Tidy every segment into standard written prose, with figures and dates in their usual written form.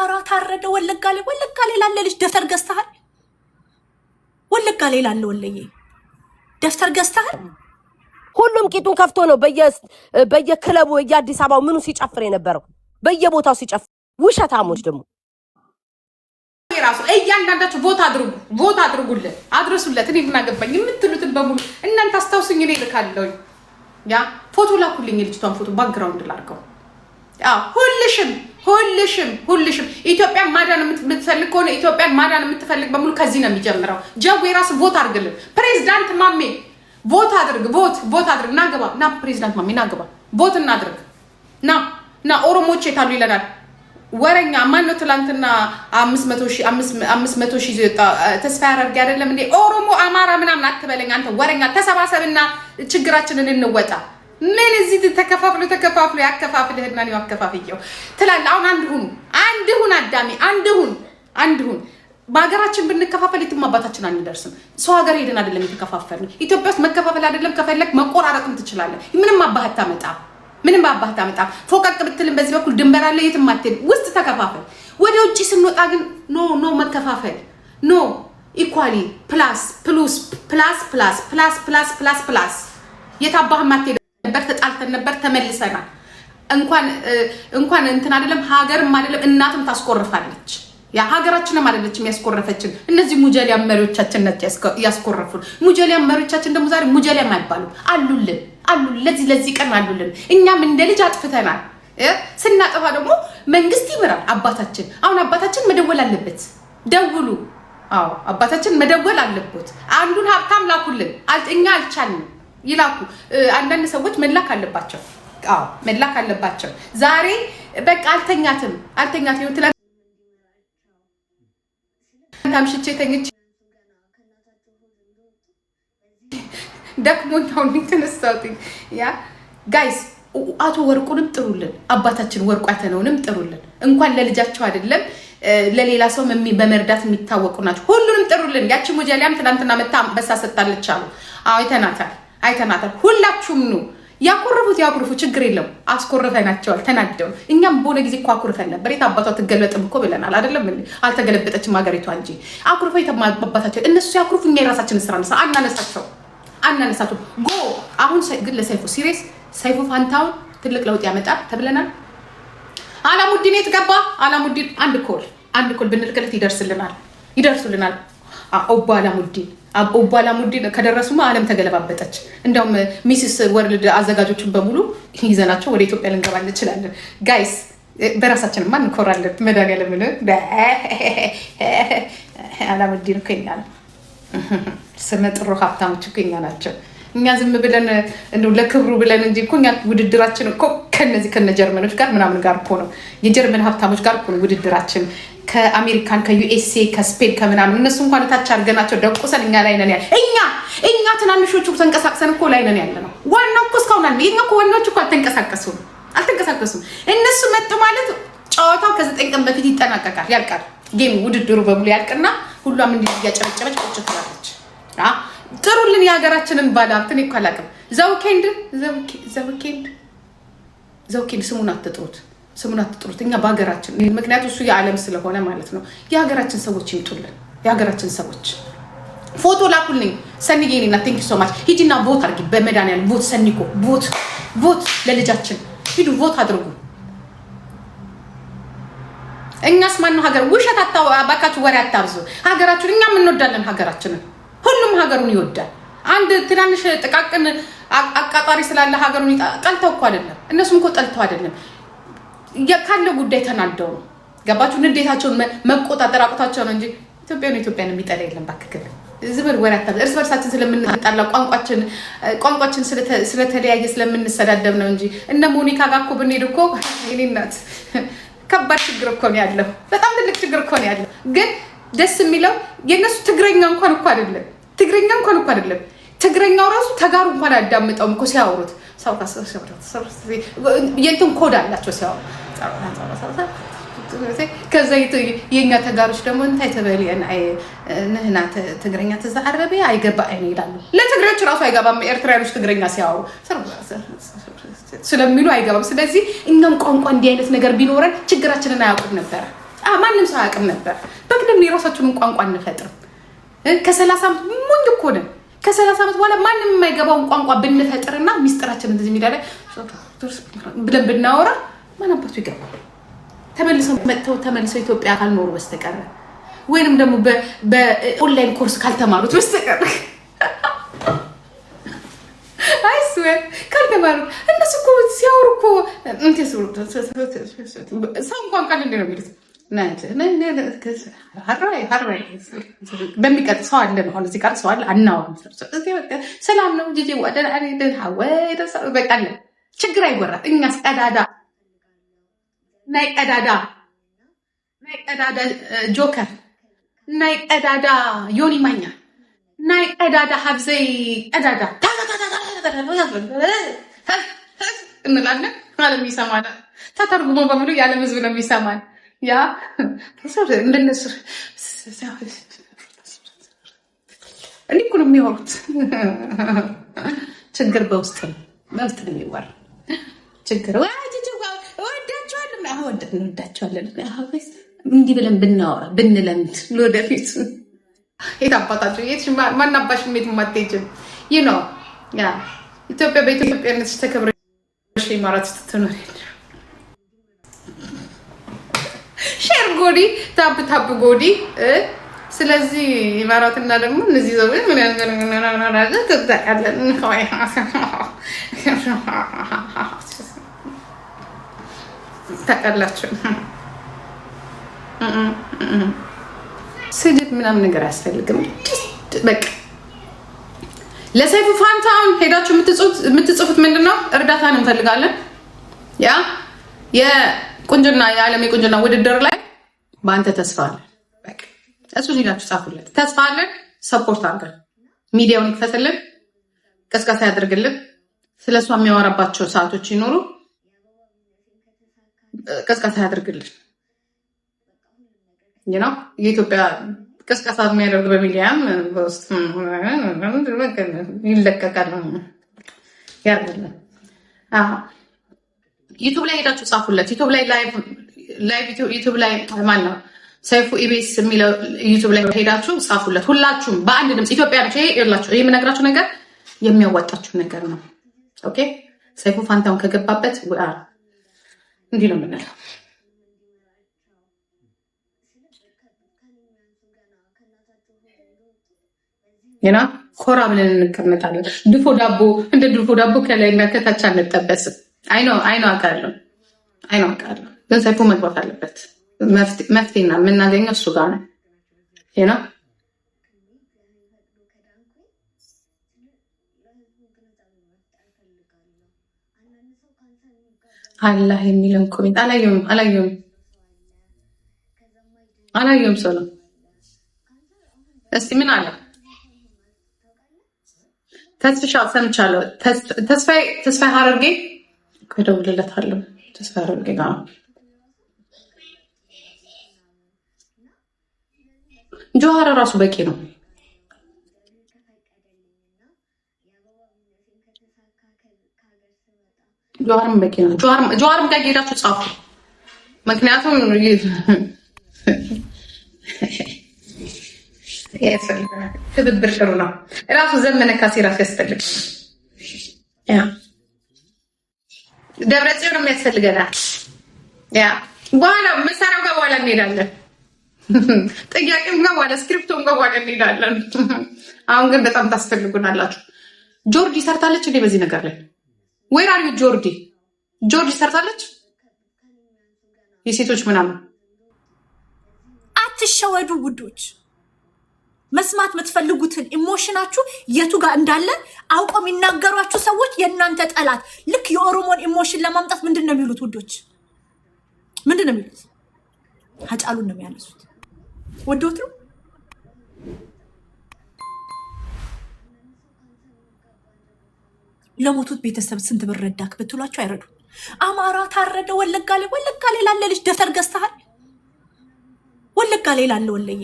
አማራ ታረደ ወለጋ ላይ ላለ ልጅ ደፍተር ገዝተሃል? ወለጋ ላይ ላለ ወለዬ ደፍተር ገዝተሃል? ሁሉም ቂጡን ከፍቶ ነው በየክለቡ የአዲስ አበባው ምኑ ሲጨፍር የነበረው በየቦታው ሲጨፍር። ውሸታሞች ደግሞ ራሱ እያንዳንዳችሁ ቮት አድርጉለት፣ አድርሱለት። እኔ ምን አገባኝ የምትሉትን በሙሉ እናንተ አስታውሱኝ። እኔ ልካለሁ። ያ ፎቶ ላኩልኝ፣ የልጅቷን ፎቶ ባክግራውንድ ላድርገው። ሁልሽም ኢትዮጵያን ማዳን የምትፈልግ ከሆነ ኢትዮጵያን ማዳን የምትፈልግ በሙሉ ከዚህ ነው የሚጀምረው። ጀው የራስ ቮት አድርግልን። ፕሬዝዳንት ማሜ ቮት አድርግ፣ ቮት አድርግ። ናግባ ና ፕሬዝዳንት ማሜ ናግባ፣ ቮት እናድርግ። ና ኦሮሞዎች የታሉ ይለናል ወረኛ። ማን ነው ትላንትና 500 ሺህ ይወጣ ተስፋ ያደርግ አይደለም እንዴ? ኦሮሞ አማራ ምናምን አትበለኝ አንተ ወረኛ። ተሰባሰብና ችግራችንን እንወጣ። ምን እዚህ ተከፋፍሎ ያከፋፍልህና ነው ያከፋፍየው ትላለህ። አሁን አንድ ሁን አዳሚ፣ አንድ ሁን። በሀገራችን ብንከፋፈል የትም አባታችን አንደርስም። ሰው ሀገር ሄደን አይደለም የተከፋፈልን። ኢትዮጵያ ውስጥ መከፋፈል አይደለም ከፈለክ መቆራረጥም ትችላለህ። ምንም አባህታ መጣ ፎቀቅ ብትልም በዚህ በኩል ድንበር አለ፣ የትም አትሄድ። ውስጥ ተከፋፈል። ወደ ውጪ ስንወጣ ግን ኖ መከፋፈል ኖ ኢኳሊ ፕላስ የታባህ ማትሄድ ነበር። ተጣልተን ነበር፣ ተመልሰናል። እንኳን እንትን አይደለም ሀገርም አይደለም እናትም ታስቆርፋለች። ያ ሀገራችንም አይደለችም ያስቆረፈችን። እነዚህ ሙጀሊያን መሪዎቻችን ናቸው ያስቆረፉን። ሙጀሊያን መሪዎቻችን ደግሞ ዛሬ ሙጀሊያን አይባሉ አሉልን። ለዚህ ቀን አሉልን። እኛም እንደ ልጅ አጥፍተናል። ስናጠፋ ደግሞ መንግስት ይምራል። አሁን አባታችን መደወል አለበት። ደውሉ። አባታችን መደወል አለበት። አንዱን ሀብታም ላኩልን። እኛ አልቻልንም ይላኩ። አንዳንድ ሰዎች መላክ አለባቸው። ዛሬ በቃ አልተኛትም ታምሽቼ ተኝቼ ደክሞኝ አሁን ተነሳሁት። ያ ጋይስ አቶ ወርቁንም ጥሩልን፣ አባታችን ወርቁ ያተነውንም ጥሩልን። እንኳን ለልጃቸው አይደለም ለሌላ ሰው በመርዳት የሚታወቁ ናቸው። ሁሉንም ጥሩልን። ያቺ ሙጀሊያም ትናንትና መታ አንበሳ ሰጣለች አሉ። አይተናታል። ሁላችሁም ኑ። ያኩርፉ፣ ችግር የለም። አስኮርፈናቸዋል፣ ተናደው። እኛም በሆነ ጊዜ እኮ አኩርፈን ነበር። የታባቷ ትገለጥም እኮ ብለናል አይደለም እንዴ? አልተገለበጠችም ሀገሪቷ እንጂ አኩርፈው የተማባታቸው እነሱ ያኩርፉ። እኛ የራሳችንን ስራ አናነሳቸው። ጎ አሁን ግን ለሰይፉ ሲሪየስ ሰይፉ ፋንታውን ትልቅ ለውጥ ያመጣል ተብለናል። አላሙዲን የት ገባ? አላሙዲን አንድ ኮል ብንልክለት ይደርሱልናል። ኦቦ አላሙዲን ከደረሱማ ዓለም ተገለባበጠች። እንደውም ሚስስ ወርልድ አዘጋጆችን በሙሉ ይዘናቸው ወደ ኢትዮጵያ ልንገባ እንችላለን። ጋይስ በራሳችን ማን እንኮራለን? መድኃኒዓለም አላሙዲን እኮ እኛ ነው። ስመ ጥሩ ሀብታሞች እኮ እኛ ናቸው። እኛ ዝም ብለን እንደው ለክብሩ ብለን እንጂ እኮ እኛ ውድድራችን እኮ ከነ ጀርመኖች ጋር ምናምን ጋር እኮ ነው። የጀርመን ሀብታሞች ጋር እኮ ነው ውድድራችን። ከአሜሪካን ከዩኤስኤ ከስፔን ከምናምን እነሱ እንኳን ታች አድርገናቸው ደቁሰን እኛ ላይ ነን ያለ። እኛ ትናንሾቹ ተንቀሳቅሰን እኮ ላይ ነን ያለ ነው። ዋናው እኮ እስካሁን አለ። የኛ እኮ ዋናዎቹ እኮ አልተንቀሳቀሱም። እነሱ መጡ ማለት ጨዋታው ከ9 ቀን በፊት ይጠናቀቃል፣ ያልቃል። ጌም ውድድሩ በሙሉ ያልቅና ሁሉም እንዲህ እያጨበጨበች ቁጭ ትላለች። ጥሩልን የሀገራችንን ባለሀብት። እኔ እኮ አላውቅም። ዘውኬንድ ስሙን አትጥሩት። እኛ በሀገራችን ምክንያቱ እሱ የዓለም ስለሆነ ማለት ነው። የሀገራችን ሰዎች ይምጡልን። የሀገራችን ሰዎች ፎቶ ላኩልኝ። ሰኒዬ እኔና ቴንክ ዩ ሶ ማች። ሂጂና ቮት አድርጊ። በመድኃኒዓለም ቮት ሰኒኮ ቮት ለልጃችን ሂዱ፣ ቮት አድርጉ። እኛስ ማነው ሀገር? ውሸት አባካችሁ ወሬ አታብዙ። ሀገራችሁን እኛም እንወዳለን። ሀገራችንን ሁሉም ሀገሩን ይወዳል። አንድ ትናንሽ ጥቃቅን አቃጣሪ ስላለ ሀገሩን ጠልተው እኮ አይደለም። እነሱም እኮ ጠልተው አይደለም፣ ካለው ጉዳይ ተናደው ነው። ገባችሁ? ንዴታቸውን መቆጣጠር አቅቷቸው ነው እንጂ ኢትዮጵያን የሚጠላ የለም። ባክክል ዝብር ወሬ አታብዙ። እርስ በርሳችን ስለምንጣላ ቋንቋችን ስለተለያየ ስለምንሰዳደብ ነው እንጂ እነ ሞኒካ ጋር እኮ ብንሄድ እኮ የኔ እናት ከባድ ችግር እኮ ነው ያለው። በጣም ትልቅ ችግር እኮ ነው ያለው። ግን ደስ የሚለው የነሱ ትግረኛ እንኳን እኮ አይደለም። ትግረኛው ራሱ ተጋሩ እንኳን አዳምጠውም እኮ ሲያወሩት የእንትን ኮድ አላቸው ሲያወሩ። ከዛ የኛ ተጋሮች ደግሞ እንታይ ተበልየን ንህና ትግረኛ ተዛዓረበ አይገባ አይነ ይላሉ። ለትግሬዎች ራሱ አይገባም። ኤርትራውያኖች ትግረኛ ሲያወሩ ስለሚሉ አይገባም። ስለዚህ እኛም ቋንቋ እንዲህ አይነት ነገር ቢኖረን ችግራችንን አያውቁም ነበር። ማንም ሰው አያውቅም ነበር። በቅደም የራሳችንን ቋንቋ እንፈጥርም። ከ30 ዓመት ሙኝ እኮ ነን። ከ30 ዓመት በኋላ ማንም የማይገባውን ቋንቋ ብንፈጥርና ሚስጥራችን እንደዚህ ሚዲያ ላይ ብለን ብናወራ ማን አባቱ ይገባል? ተመልሰው ኢትዮጵያ ካልኖሩ በስተቀር ወይንም ደግሞ በኦንላይን ኮርስ ካልተማሩት በስተቀር አይስዌር ካልተማሩት እነሱ እኮ ሲያወሩ እኮ ሰው እንኳን ቃል እንደ ነው የሚሉት በሚቀጥ ሰው አለ ነው። አሁን እዚህ ጋር ሰው አለ አናወራም። ሰላም ነው ጂጂ በቃለ ችግር አይወራ። እኛስ ቀዳዳ ናይ ቀዳዳ ጆከር ናይ ቀዳዳ ዮኒ ማኛ ናይ ቀዳዳ ሀብዘይ ቀዳዳ እንላለን። ዓለም ይሰማናል። ተተርጉሞ በሙሉ የዓለም ህዝብ ነው የሚሰማን። ያ እንደነሱ እንዲህ እኮ ነው የሚወሩት። ችግር በውስጥ ነው የሚወራ ችግር። ወዳቸዋለን እንዲህ ብለን ብናወራ ብንለምድ ለወደፊት የት አባታቸው የት ማናባሽ ሜት ማትሄጂም ይህ ነው ያ ኢትዮጵያ በኢትዮጵያነት ተከብረሽ ማራት ስትኖር ሼር ጎዲ ታብ ጎዲ። ስለዚህ ኢማራትና ደግሞ እነዚህ ዘው ምን ያንገራናናና ተጣጣለን ወይ ታቀላችሁ ስድብ ምናምን ነገር አያስፈልግም። በቃ ለሰይፉ ፋንታውን ሄዳችሁ የምትጽፉት ምንድነው? እርዳታን እንፈልጋለን። ያ የቁንጅና የዓለም የቁንጅና ውድድር ላይ በአንተ ተስፋ አለን። በቃ እሱ ሄዳችሁ ጻፉለት። ተስፋ አለን። ሰፖርት አድርገን ሚዲያውን ይክፈትልን፣ ቀስቀሳ ያደርግልን። ስለሷ የሚያወራባቸው ሰዓቶች ይኖሩ፣ ቀስቀሳ ያደርግልን። ነው የኢትዮጵያ ቀስቀሳ የሚያደርግ በሚዲያም በውስጥ ይለቀቃል ያርግልን። ዩቱብ ላይ ሄዳችሁ ጻፉለት። ዩቱብ ላይ ማን ነው ሰይፉ ኢቢኤስ የሚለው ዩቱብ ላይ ሄዳችሁ ጻፉለት። ሁላችሁም በአንድ ድምፅ ኢትዮጵያ ነች። ይሄ የምነግራችሁ ነገር የሚያዋጣችሁ ነገር ነው። ኦኬ ሰይፉ ፋንታውን ከገባበት እንዲህ ነው የምንለው። ይና ኮራ ብለን እንቀመጣለን። ድፎ ዳቦ ከላይና ከታች አንጠበስም። አይኖ አውቃለሁ። ግን ሰይፉ መግባት አለበት። መፍትሄና የምናገኘው እሱ ጋር ነው። ይና አላህ የሚለን ኮሜንት አላየሁም ሰው ነው። እስቲ ምን አለ? ተስፋ ሰምቻለሁ። ተስፋ ሀረርጌ እደውልለታለሁ። ተስፋ ሀረርጌ ጋር ጆሃር ራሱ በቂ ነው። ጆሃርም በቂ ነው። ጆሃርም ጋር ሄዳችሁ ጻፉ። ምክንያቱም ትብብር ጥሩ ነው። ራሱ ዘመነ ካሴ ራሱ ያስፈልግ ደብረጽዮን የሚያስፈልገናል። በኋላ መሳሪያው ጋር በኋላ እንሄዳለን። ጥያቄም ጋር በኋላ ስክሪፕቶም ጋር በኋላ እንሄዳለን። አሁን ግን በጣም ታስፈልጉናላችሁ። ጆርዲ ሰርታለች እንዴ በዚህ ነገር ላይ? ወይ ራሪ ጆርዲ ሰርታለች። የሴቶች ምናምን አትሸወዱ ውዶች። መስማት የምትፈልጉትን ኢሞሽናችሁ የቱ ጋር እንዳለ አውቀው የሚናገሯችሁ ሰዎች የእናንተ ጠላት። ልክ የኦሮሞን ኢሞሽን ለማምጣት ምንድን ነው የሚሉት ውዶች? ምንድን ነው የሚሉት? ሀጫሉን ነው የሚያነሱት። ወዶት ነው ለሞቱት ቤተሰብ ስንት ብር ረዳክ ብትሏቸው አይረዱ። አማራ ታረደ ወለጋ ላይ ላለ ልጅ ደፍተር ገዝተሃል። ወለጋ ላይ ላለ ወለዬ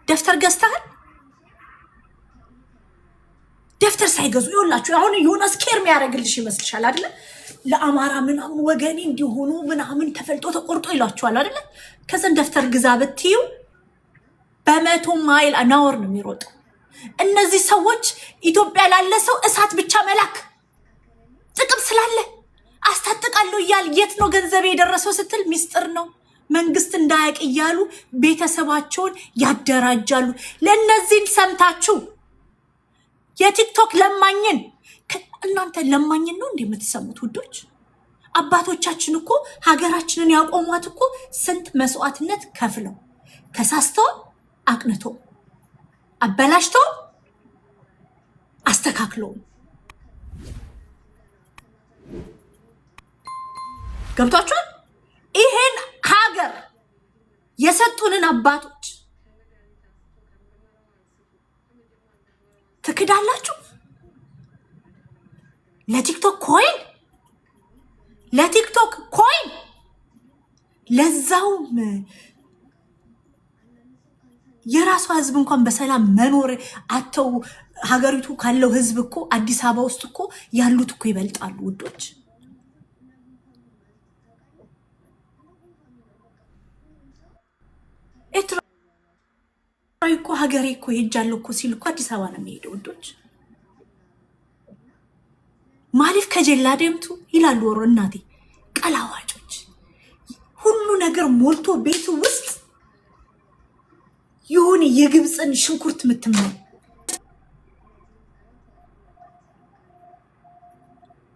ደፍተር ገዝተሃል። ደፍተር ሳይገዙ ይኸውላችሁ አሁን ዮናስ ኬር የሚያደርግልሽ ይመስልሻል አይደለ? ለአማራ ምናምን ወገኔ እንዲሆኑ ምናምን ተፈልጦ ተቆርጦ ይላችኋል አይደለ? ከዛን ደፍተር ግዛ ብትዩ በመቶ ማይል አናወር ነው የሚሮጠው። እነዚህ ሰዎች ኢትዮጵያ ላለ ሰው እሳት ብቻ መላክ ጥቅም ስላለ አስታጥቃለሁ እያል የት ነው ገንዘብ የደረሰው ስትል ሚስጥር ነው መንግስት እንዳያቅ እያሉ ቤተሰባቸውን ያደራጃሉ። ለእነዚህን ሰምታችሁ የቲክቶክ ለማኝን እናንተ ለማኝን ነው እንደምትሰሙት ውዶች? አባቶቻችን እኮ ሀገራችንን ያቆሟት እኮ ስንት መስዋዕትነት ከፍለው ተሳስተው አቅንቶ አበላሽቶ አስተካክለው ገብቷችኋል? ይሄን ሀገር የሰጡንን አባቶች ትክዳላችሁ? ለቲክቶክ ኮይን ለዛውም የራሷ ህዝብ እንኳን በሰላም መኖር አተው ሀገሪቱ ካለው ህዝብ እኮ አዲስ አበባ ውስጥ እኮ ያሉት እኮ ይበልጣሉ ውዶች። ኤርትራዊ እኮ ሀገሬ እኮ ሄጃለሁ እኮ ሲል እኮ አዲስ አበባ ነው የሚሄደው ውዶች። ማሊፍ ከጀላ ደምቱ ይላሉ ወሮ እናቴ ቀላዋጮች። ሁሉ ነገር ሞልቶ ቤት ውስጥ ይሁን የግብፅን ሽንኩርት ምትመኝ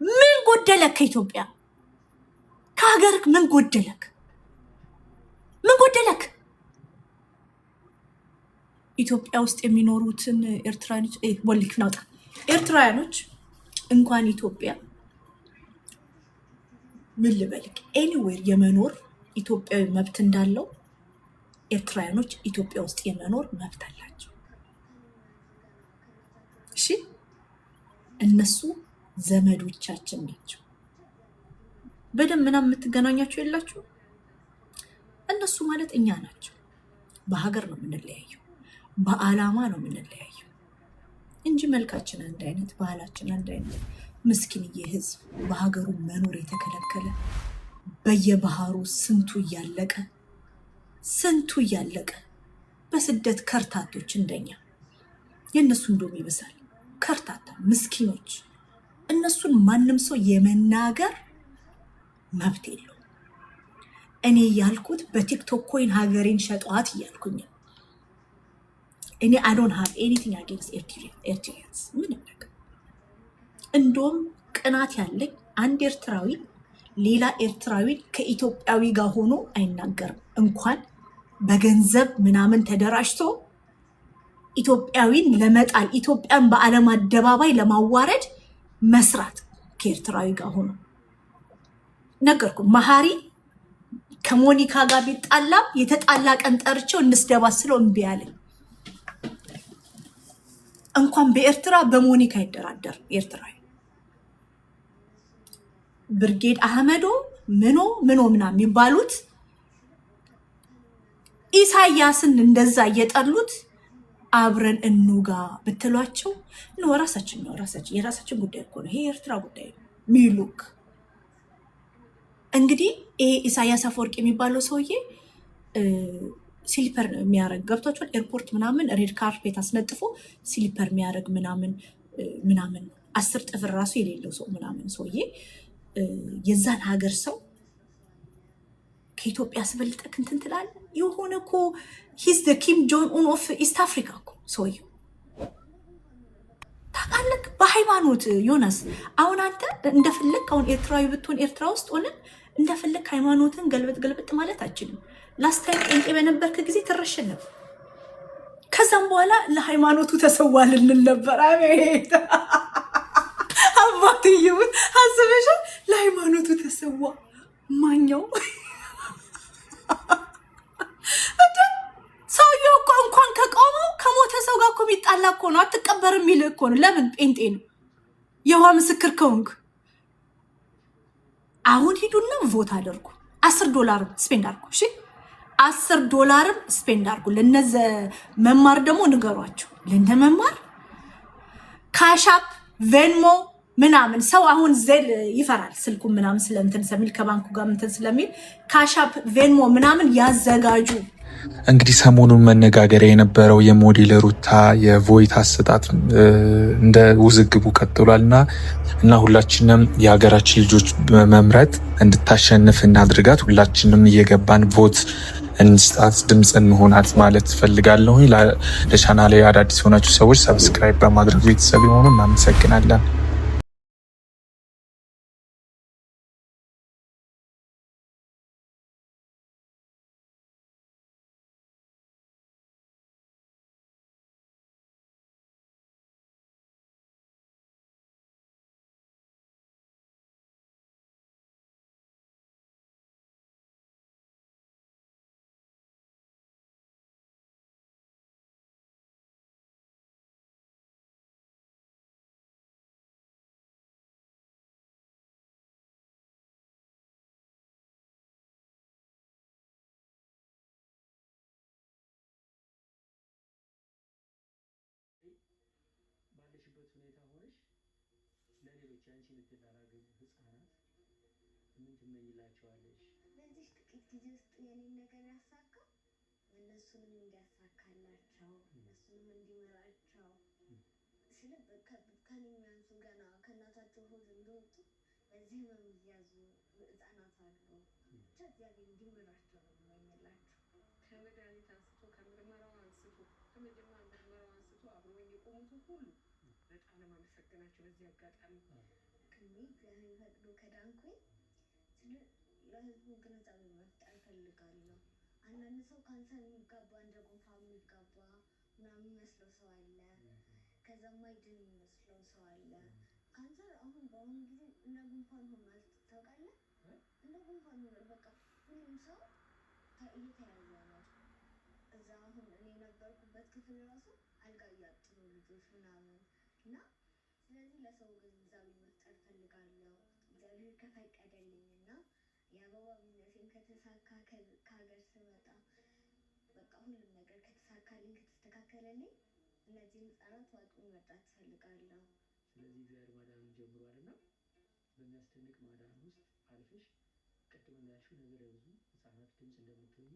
ምን ጎደለክ? ከኢትዮጵያ ከሀገርክ ምን ጎደለክ? ኢትዮጵያ ውስጥ የሚኖሩትን ኤርትራኖች ወልክ ናውጣ ኤርትራውያኖች እንኳን ኢትዮጵያ ምን ልበልክ ኤኒዌር የመኖር ኢትዮጵያዊ መብት እንዳለው ኤርትራውያኖች ኢትዮጵያ ውስጥ የመኖር መብት አላቸው። እሺ እነሱ ዘመዶቻችን ናቸው። በደም ምናምን የምትገናኛቸው የላችሁ። እነሱ ማለት እኛ ናቸው። በሀገር ነው የምንለያየው፣ በዓላማ ነው የምንለያየው እንጂ መልካችን አንድ አይነት፣ ባህላችን አንድ አይነት። ምስኪንዬ ህዝብ በሀገሩ መኖር የተከለከለ በየባህሩ ስንቱ እያለቀ በስደት ከርታቶች እንደኛ የእነሱ እንደውም ይብሳል። ከርታታ ምስኪኖች እነሱን ማንም ሰው የመናገር መብት የለው። እኔ ያልኩት በቲክቶክ ኮይን ሀገሬን ሸጧት እያልኩኝ እኔ I don't have anything against Eritreans ምንም ነገር። እንደውም ቅናት ያለኝ አንድ ኤርትራዊ ሌላ ኤርትራዊ ከኢትዮጵያዊ ጋር ሆኖ አይናገርም። እንኳን በገንዘብ ምናምን ተደራጅቶ ኢትዮጵያዊን ለመጣል ኢትዮጵያን በዓለም አደባባይ ለማዋረድ መስራት ከኤርትራዊ ጋር ሆኖ ነገርኩ። መሐሪ ከሞኒካ ጋር ቢጣላ የተጣላ ቀን ጠርቸው እንስደባስለው እምቢ አለኝ። እንኳን በኤርትራ በሞኒካ ይደራደር ኤርትራዊ ብርጌድ አህመዶ ምኖ ምናምን የሚባሉት ኢሳያስን እንደዛ እየጠሉት አብረን እንውጋ ብትሏቸው ነው የራሳችን ጉዳይ እኮ ነው። ይሄ የኤርትራ ጉዳይ ነው ሚሉክ። እንግዲህ ይሄ ኢሳያስ አፈወርቅ የሚባለው ሰውዬ ሲሊፐር የሚያደርግ ገብቷቸዋል። ኤርፖርት ምናምን ሬድ ካርፔት አስነጥፎ ሲሊፐር የሚያደርግ ምናምን 10 ጥፍር ራሱ የሌለው ሰው ምናምን ሰውዬ የዛን ሀገር ሰው ከኢትዮጵያ አስበልጠክ እንትን ትላለህ። የሆነ እኮ ሂዝ ደ ኪም ጆን ኡን ኦፍ ኢስት አፍሪካ እኮ ሰውዬው ታውቃለህ። በሃይማኖት ዮናስ አሁን አንተ እንደፈለግ አሁን ኤርትራዊ ብትሆን ኤርትራ ውስጥ ሆነ እንደፈለግ ሃይማኖትን ገልበጥ ማለት አችልም። ላስት ታይም ጴንጤ በነበርክ ጊዜ ትረሸን ነበር። ከዛም በኋላ ለሃይማኖቱ ተሰዋልልን ነበር። አቤት አባትዬው አስበሻ ለሃይማኖቱ ተሰዋ ማኛው ሰውየው እኮ እንኳን ከቆመው ከሞተ ሰው ጋር እኮ የሚጣላ እኮ ነው። አትቀበርም የሚል እኮ ነው። ለምን ጴንጤ ነው። የውሃ ምስክር ከሆንክ አሁን ሂዱና ቮት አድርጉ። $10 ስፔንድ አድርጉ። እሺ $10 ስፔንድ አድርጉ። ለነዘ መማር ደግሞ ንገሯቸው። ለእንደ መማር ካሻፕ ቬንሞ ምናምን ሰው አሁን ዜል ይፈራል ስልኩ ምናምን ስለእንትን ስለሚል ከባንኩ ጋር እንትን ስለሚል ካሻፕ ቬንሞ ምናምን ያዘጋጁ። እንግዲህ ሰሞኑን መነጋገሪያ የነበረው የሞዴል ሩታ የቮይስ አሰጣጥ እንደ ውዝግቡ ቀጥሏል እና ሁላችንም የሀገራችን ልጆች መምረጥ እንድታሸንፍ እናድርጋት። ሁላችንም እየገባን ቮት እንስጣት፣ ድምፅ እንሆናት ማለት ፈልጋለሁ። ለቻናሌ አዳዲስ የሆናችሁ ሰዎች ሰብስክራይብ በማድረግ ቤተሰብ የሆኑ እናመሰግናለን። ባለሽበት ሁኔታ ሆነሽ ለሌሎች ያንቺን እድል ላላገኙ ህፃናት ምን ትመኝላቸዋለሽ? በዚህ ጥቂት ጊዜ ውስጥ የኔን ነገር ያሳካ እነሱንም እንዲያሳካላቸው እነሱንም እንዲመራቸው ስለ ከኔ የሚያንሱ ገና ከእናታቸው ሆድ እንደወጡ በዚህ ህመም እያዙ ህፃናት አሉ። ብቻ እግዚአብሔር እንዲመራቸው ነው የምመኝላቸው። ከመድኃኒት አንስቶ ከምርመራው አንስቶ ከመጀመሪያ ምርመራው አንስቶ አብረውኝ የቆሙትን ሁሉ በጣም ለማመሰግናቸው በዚህ አጋጣሚ እኔ እግዚአብሔር ፈቅዶ ከዳንኩኝ ለህዝቡ ግንዛቤ መፍጠር እፈልጋለሁ። አንዳንድ ሰው ካንሰር የሚጋባ እንደ ጉንፋን የሚጋባ ምናምን የሚመስለው ሰው አለ። ከዛ ማይድን የሚመስለው ሰው አለ። ካንሰር አሁን በአሁኑ ጊዜ እንደ ጉንፋን ሆኗል። ታውቃለህ? እንደ ጉንፋን ሆኗል። በቃ ሁሉም ሰው እየተያዘ ነው። እዛ አሁን እኔ የነበርኩበት ክፍል ራሱ አልጋ እያጡ ነው ልጆች ምናምን እና ስለዚህ ለሰው ግንዛቤ መፍጠር ፈልጋለሁ እግዚአብሔር ከፈቀደልኝ እና የአበባ ቢዝነሴን ከተሳካ ከሀገር ስመጣ በቃ ሁሉም ነገር ከተሳካልኝ ከተስተካከለልኝ እነዚህን ህፃናት በአቅሜ መርዳት ፈልጋለሁ። ስለዚህ እግዚአብሔር ማዳኑን ጀምሯል እና በሚያስደንቅ ማዳን ውስጥ አልፈሽ ቅድም እንዳልሽው ነገር ብዙ ህፃናት ድምፅ እንደምትሆኚ